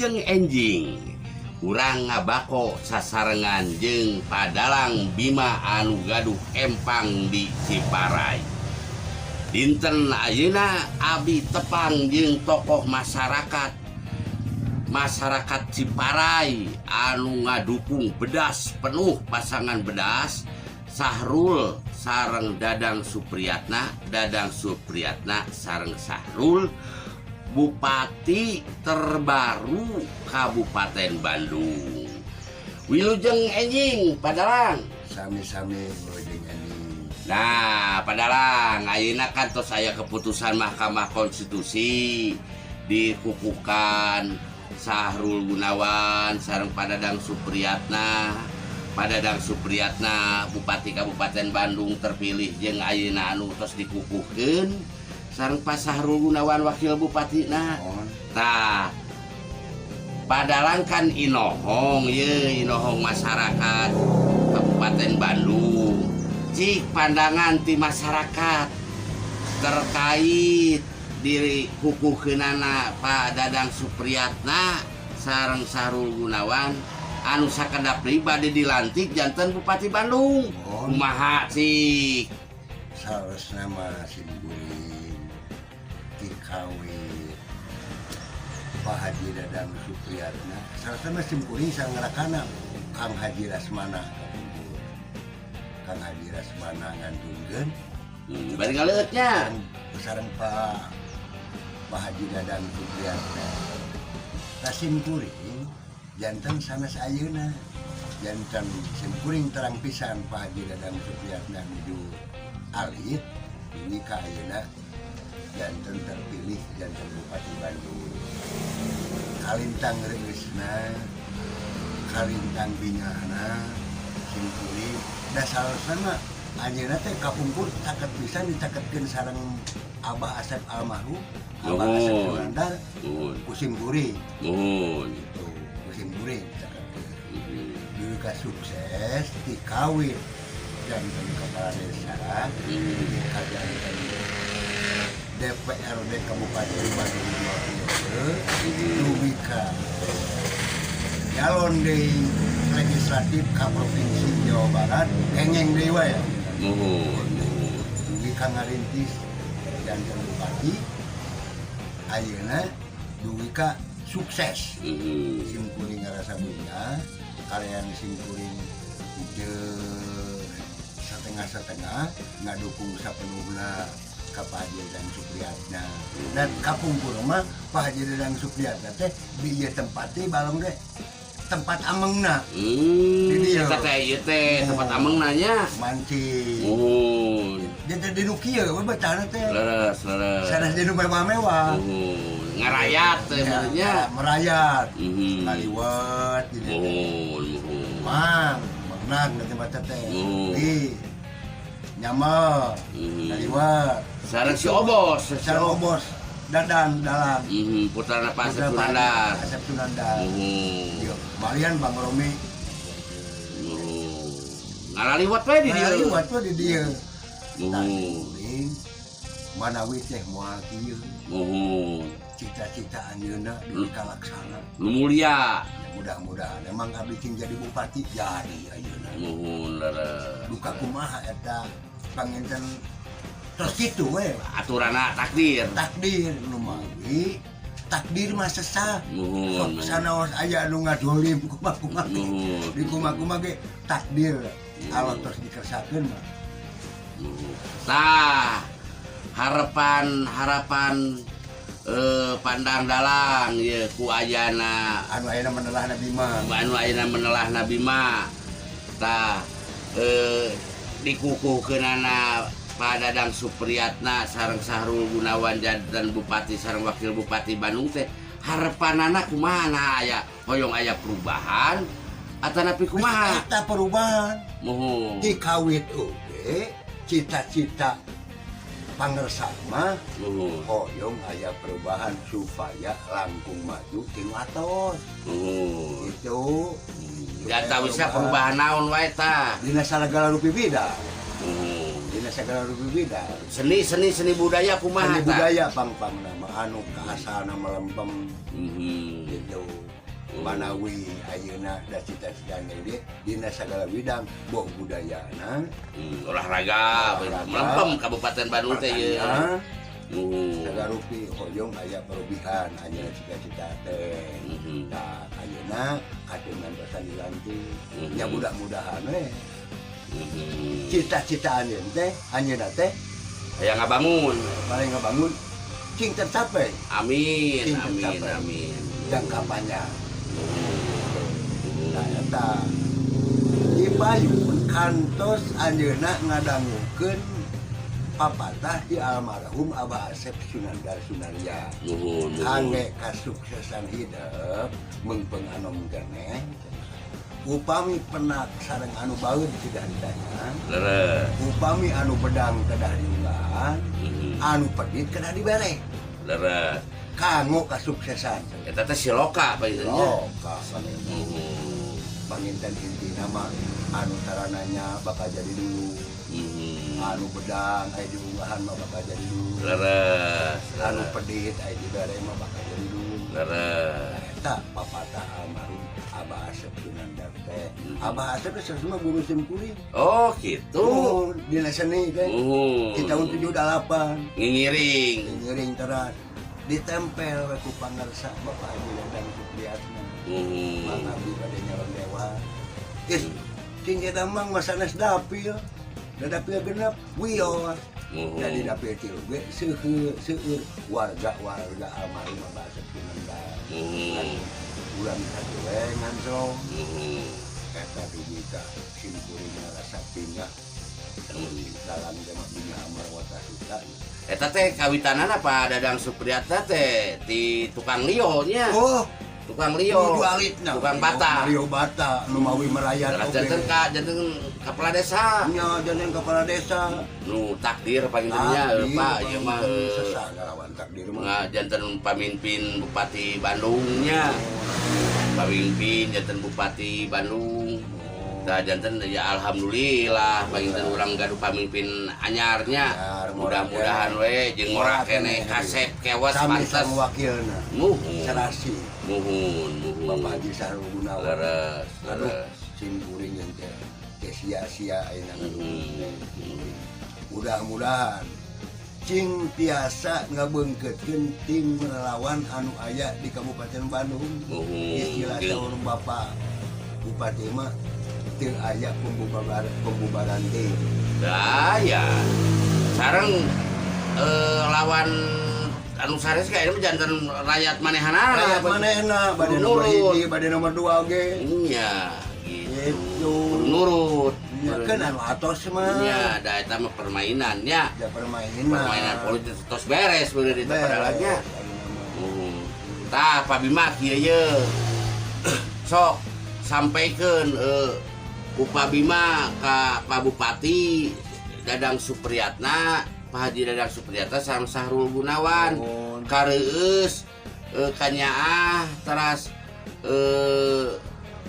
Wilujeng enjing urang ngabako sasarengan jeung padalang Bima anu gaduh empang di Ciparai. Dinten ayeuna abi tepang jeung tokoh masyarakat Ciparai anu ngadukung bedas penuh pasangan bedas Sahrul sareng Dadang Supriyatna sareng Sahrul Bupati terbaru Kabupaten Bandung. Wilujeng enjing padalang. Sami-sami wilujeng enjing. Nah, padalang ayeuna kan tos aya keputusan Mahkamah Konstitusi dikukuhkan Sahrul Gunawan sareng Padadang Supriyatna Bupati Kabupaten Bandung terpilih jeung ayeuna anu tos dikukuhkeun sareng Pak Sahrul Gunawan wakil bupatina. Tah padalang kan inohong masyarakat Kabupaten Bandung. Cik pandangan ti masyarakat terkait diri kukuhkeunana Pak Dadang Supriyatna sareng Sahrul Gunawan anu sakedap pribadi dilantik janten Bupati Bandung. Kumaha cik? Saresna mah simkuring dikawin Pak Haji Dadang Supriyatna. Saresna mah simkuring sangarakana Kang Haji Rasmana. Kang Haji Rasmana ngandungkeun bari ngaleutnya sareng Pak Haji Dadang Supriyatna. Simkuring janten sanes ayeuna janten simkuring terang pisan Pak Haji Dadang Supriyatna nuju alit ini ka ayeuna janten terpilih janten Bupati Bandung. Kalintang reusna kalintang bingahna simkuring dasar sana ayeuna teh kapungkur caket pisan dicaketkeun sareng Abah Asep almarhum Abah Asep Sunandar kusim kuring gitu kusim kuring caketkeun dulu sukses dikawin janten kepala desa kajanten DPRD Kabupaten Bandung Lubika nyalon di legislatif ka Provinsi Jawa Barat kengeng dewa ya Lubika ngarintis janten bupati ayeuna Lubika sukses simkuring ngarasa punya kalian simkuring setengah ngadukung sapenuhna ka Pak Haji Dadang Supriyatna dan kapungkur mah Pak Haji Dadang Supriyatna teh di ieu tempat teh balong ge tempat amengna di dieu teh ieu teh tempat amengna nya mancing jadi di nu kieu we bacana teh leres sanes di nu mewah-mewah ngarayat teh benernya merayat kaliwat gitu mang menang di tempat teh di nyamel kaliwat sareng si Obos Dadan dalam putrana Pak Asep Sunandar Asep Sunandar Malian Bang Romi ngalaliwat we di dieu ngalaliwat we di dieu manawi teh moal kieu cita-cita anjeunna dikalaksana nu mulia mudah-mudahan emang abdi cing jadi bupati jadi ayeuna nuhun leres duka kumaha eta panginten terus gitu we aturana takdir lumawi takdir mah sesah nuhun sanaos aya anu ngadolim kumaha di kumaha ge takdir Allah terus dikersakeun mah tah harapan pandang dalang ya ku ayana anu ayeuna menelah Nabi mah tah dikukuhkeunana Pak Dadang Supriyatna sareng Sahrul Gunawan janten bupati sareng wakil bupati Bandung teh harapanana kumaha aya hoyong aya perubahan atanapi kumaha eta perubahan moho dikawit oge cita-cita pangersama hoyong aya perubahan supaya langkung maju tinu atos itu jata bisa perubahan naon wae tah dina sagala rupi bida dina sagala rupi bida seni budaya kumaha seni budaya pang nama anu kaasana melempem gitu manawi ayeuna da cita-citana dia dina sagala bidang boh budayana Olahraga melempem Kabupaten Bandung teh ye. Sagarupi hoyong aya perubihan ayeuna cita-cita teh da ayeuna katungan dosa dilantik nya mudah-mudahan we cita-cita anjeun teh ayeuna teh Aya ngabangun. paling ngabangun cing tercapai Amin, Cing amin, tercapai. amin. jangka panjang. Nah, eta dipayun kantos anjeunna ngadangukeun papatah di almarhum Abah Asep Sunandar Sunaria. Nuhun, nuhun. Kangge kasuksesan hidup mengpeng anom keneh. Upami penak sareng anu baeud sudah ditanya. Leres. Upami anu bedang kedah diunggahan, anu pedit kedah dibere. Leres. Kanggo kasuksesan. Eta teh siloka paintennya. Oh, panginten inti nama anu tarananya bakal jadi dulu. Anu bedang aya di unggahan mah bakal jadi dulu. Leres. Anu pedit aya di bare mah bakal jadi dulu. Leres. Eta papatah almarhum Abah Asep Sunandar teh. Abah Asep teh sesuna guru simkuring. Oh, gitu. Oh, dina seni teh. Di tahun 78 Ngingiring. ngiring teras ditempel we ku pangarsa Bapak Haji Dadang Supriyatna. Mangabdi pada nyalon dewa. Cing eta mah masanes dapil. Da dapil genep wios. Jadi dapil tilu ge seueur warga-warga almarhum Abah Asep Sunandar. Ulang satu we ngancrong. Eta dibika simkuring rasa pinggah. Dalam demak dunia amar watasuta. Eta teh kawitanana Pak Dadang Supriyatna teh di tukang lio nya. Oh, Tukang lio. dualitna. Tukang bata. Mario Bata nu mawi merayat Janten kepala desa. nya janten kepala desa. Nu takdir paintennya Pak ieu mah sesah ngalawan takdir mah. Nga janten pamimpin Bupati Bandungnya. Pamimpin janten Bupati Bandung. Da janten ya alhamdulillah painten urang gaduh pamimpin anyarnya. Mudah-mudahan we jeung ngora keneh kasep kewas Sami pantes. sang wakilna. Muhun. Serasi Muhun. Bapak Haji Sahrul Gunawan. Leres, Aduh, leres. simkuring yang teh sia-sia ayeuna mudah-mudahan cing tiasa ngabeungkeutkeun tim relawan anu aya di Kabupaten Bandung. Istilah saurang Bapak Bupati mah teu aya pembubaran tim. Daya. Sareng lawan anu sanes kae mah janten rakyat manehana. Rakyat manehna bade nomor 1, bade nomor 2 oge. Iya, gitu. Gitu. Nurut. Ya kan anu atos mah. Iya, da eta mah permainannya. Da permainan. Permainan politik tos beres bener di padalanya. Tah Pak Bima kieu ye. Sok sampaikeun ku Pak Bima ka Pak Bupati Dadang Supriyatna, Pak Haji Dadang Supriyatna sareng Sahrul Gunawan. Kareueus kanyaah teras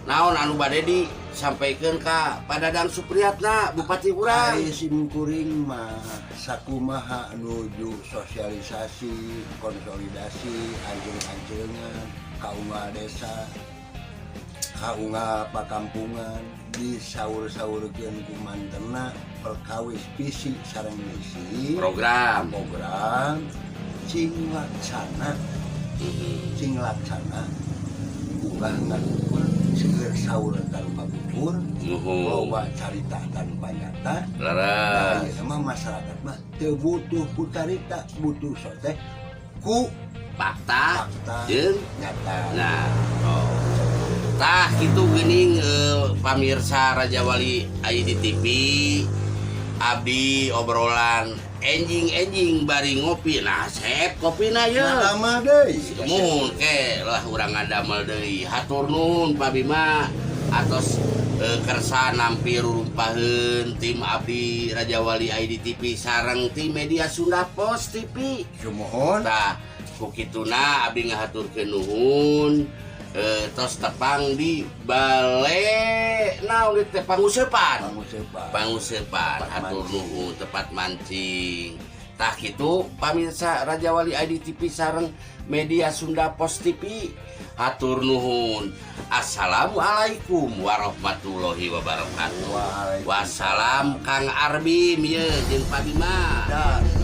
naon anu bade disampaikeun ka Pak Dadang Supriyatna Bupati urang. Ari simkuring mah sakumaha nuju sosialisasi, konsolidasi, anjeung-anjeungan, kaunga desa, kaunga pakampungan, disaur-saurkeun ku mantenna perkawis visi sareng misi Program cing laksana unggah ngaluhur seueur saur tanpa gugur loba carita tanpa nyata. Leres. Ieu mah masyarakat mah teu butuh ku carita, butuh soteh ku Fakta fakta jeung nyata. nah tah kitu geuning pamirsa Raja Wali ID TV abdi obrolan enjing bari ngopi. Nah sep kopina ye Lama deui. mun ke lah urang ngadamel deui. Hatur nuhun Pak Bima atos kersa nampi rurumpaheun tim abdi Raja Wali ID TV sareng tim media Sunda Pos TV. Sumohon. Tah kukituna abdi ngahaturkeun nuhun tos tepang di Balai naon teh Panguseupan. Panguseupan hatur nuhun tepat mancing Tah kitu pamirsa Raja Wali ID TV sareng media Sunda Pos TV. Hatur nuhun. Assalamualaikum warahmatullahi wabarakatuh. Wassalam Kang Arbim ye jeung Pak Bima. Dah.